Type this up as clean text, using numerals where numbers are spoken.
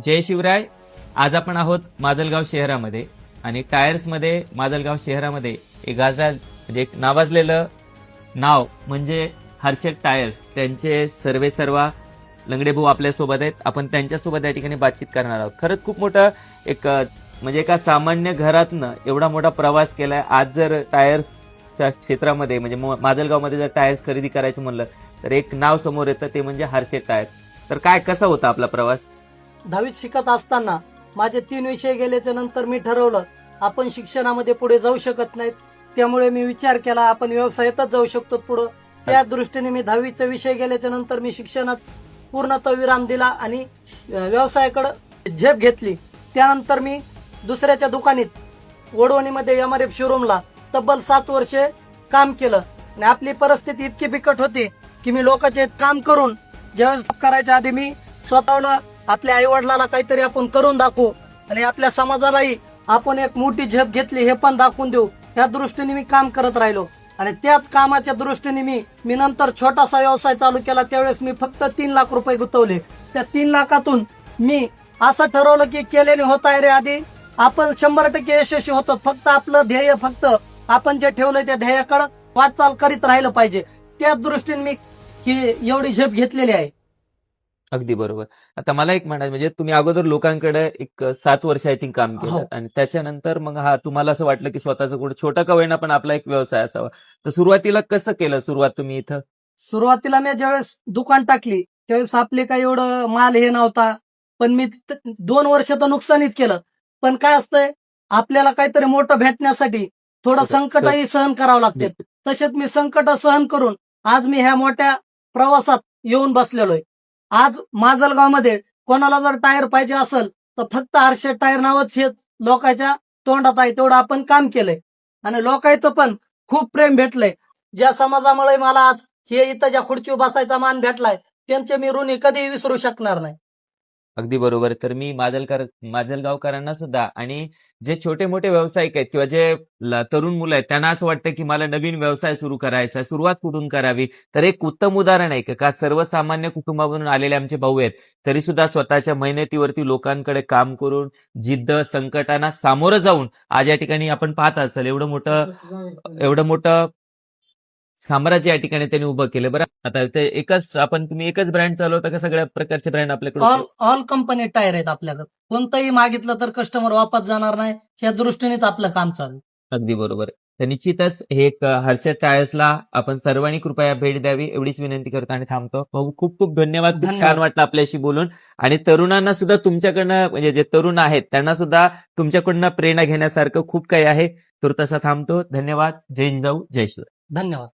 जय शिवराय. आज आपण आहोत माजलगाव शहरामध्ये आणि टायर्समध्ये माजलगाव शहरामध्ये एक गाजला म्हणजे एक नावाजलेलं नाव म्हणजे हर्षद टायर्स. त्यांचे सर्वेसर्वा लंगडे भाऊ आपल्यासोबत आहेत. आपण त्यांच्यासोबत या ठिकाणी बातचीत करणार आहोत. खरंच खूप मोठं एक म्हणजे एका सामान्य घरातनं एवढा मोठा प्रवास केलाय. आज जर टायर्सच्या क्षेत्रामध्ये म्हणजे माजलगावमध्ये जर टायर्स खरेदी करायचं म्हणलं तर एक नाव समोर येतं, ते म्हणजे हर्षद टायर्स. तर काय कसा होता आपला प्रवास? 10वीत शिकत असताना माझे 3 विषय गेल्याच्या नंतर मी ठरवलं आपण शिक्षणामध्ये पुढे जाऊ शकत नाहीत, त्यामुळे मी विचार केला आपण व्यवसायातच जाऊ शकतो पुढे. त्या दृष्टीने मी 10वीचा विषय गेल्याच्या नंतर मी शिक्षणात पूर्णतः विराम दिला आणि व्यवसायाकडे झेप घेतली. त्यानंतर मी दुसऱ्याच्या दुकानीत वडवणीमध्ये MRF शोरूमला तब्बल 7 वर्षे काम केलं आणि आपली परिस्थिती इतकी बिकट होती की मी लोकांचे काम करून ज्यावेळेस करायच्या आधी मी स्वतःला आपल्या आई वडिलाला काहीतरी आपण करून दाखवू आणि आपल्या समाजालाही आपण एक मोठी झेप घेतली हे पण दाखवून देऊ, या दृष्टीने मी काम करत राहिलो. आणि त्याच कामाच्या दृष्टीने मी नंतर छोटासा व्यवसाय चालू केला. त्यावेळेस मी फक्त 3 लाख रुपये गुंतवले. त्या 3 लाखातून मी असं ठरवलं की केलेले होत आहे रे, आधी आपण 100% यशस्वी होतो. फक्त आपलं ध्येय, फक्त आपण जे ठेवलंय त्या ध्येयाकडे वाटचाल करीत राहिलं पाहिजे. त्याच दृष्टीने मी ही एवढी झेप घेतलेली आहे. अगदी बरोबर. आता मला एक म्हणायचं म्हणजे तुम्ही अगोदर लोकांकडे एक 7 वर्ष आय थिंक काम केलं आणि त्याच्यानंतर मग तुम्हाला असं वाटलं की स्वतःचा कुठे छोटा का होईना पण आपला एक व्यवसाय असावा. तर सुरुवातीला कसं केलं सुरुवात तुम्ही इथं? सुरुवातीला मी ज्यावेळेस दुकान टाकली त्यावेळेस आपले काही एवढं माल हे नव्हता, पण मी 2 वर्ष तर नुकसानीत केलं. पण काय असतंय, आपल्याला काहीतरी मोठं भेटण्यासाठी थोडं संकटही सहन करावं लागते. तसेच मी संकट सहन करून आज मी ह्या मोठ्या प्रवासात येऊन बसलेलोय. आज माजलगावमध्ये कोणाला जर टायर पाहिजे असेल तर फक्त हर्षद टायर नावच हे लोकांच्या तोंडात आहे. तेवढं आपण काम केलंय आणि लोकांचं पण खूप प्रेम भेटलंय. ज्या समाजामुळे मला आज हे इथं ज्या खुर्चीवर बसायचा मान भेटलाय त्यांचे मी ऋणी कधीही विसरू शकणार नाही. अगदी बरोबर. तर मी माजलगावकरांना सुद्धा आणि जे छोटे मोठे व्यावसायिक आहेत किंवा जे तरुण मुलं आहेत त्यांना असं वाटतं की मला नवीन व्यवसाय सुरू करायचा, सुरुवात कुठून करावी, तर एक उत्तम उदाहरण आहे का सर्वसामान्य कुटुंबामधून आलेले आमचे भाऊ आहेत तरी सुद्धा स्वतःच्या मेहनतीवरती लोकांकडे काम करून जिद्द संकटांना सामोरं जाऊन आज या ठिकाणी आपण पाहत असाल एवढं मोठं साम्राज्य या ठिकाणी त्यांनी उभं केलं. बरं, आता ते तुम्ही एकच ब्रँड चालवता का सगळ्या प्रकारचे ब्रँड आपल्याकडे? ऑल कंपनी टायर आहेत आपल्याकडे. कोणतंही मागितलं तर कस्टमर वापस जाणार नाही, या दृष्टीनेच आपलं काम चालू. अगदी बरोबर. तर निश्चितच हे एक हर्षद टायर्सला आपण सर्वांनी कृपया भेट द्यावी एवढीच विनंती करतो आणि थांबतो. भाऊ खूप खूप धन्यवाद. खूप छान वाटलं आपल्याशी बोलून आणि तरुणांना सुद्धा तुमच्याकडनं म्हणजे जे तरुण आहेत त्यांना सुद्धा तुमच्याकडनं प्रेरणा घेण्यासारखं खूप काही आहे. तर तसा थांबतो. धन्यवाद. जय जिजाऊ, जय शिवराय. धन्यवाद.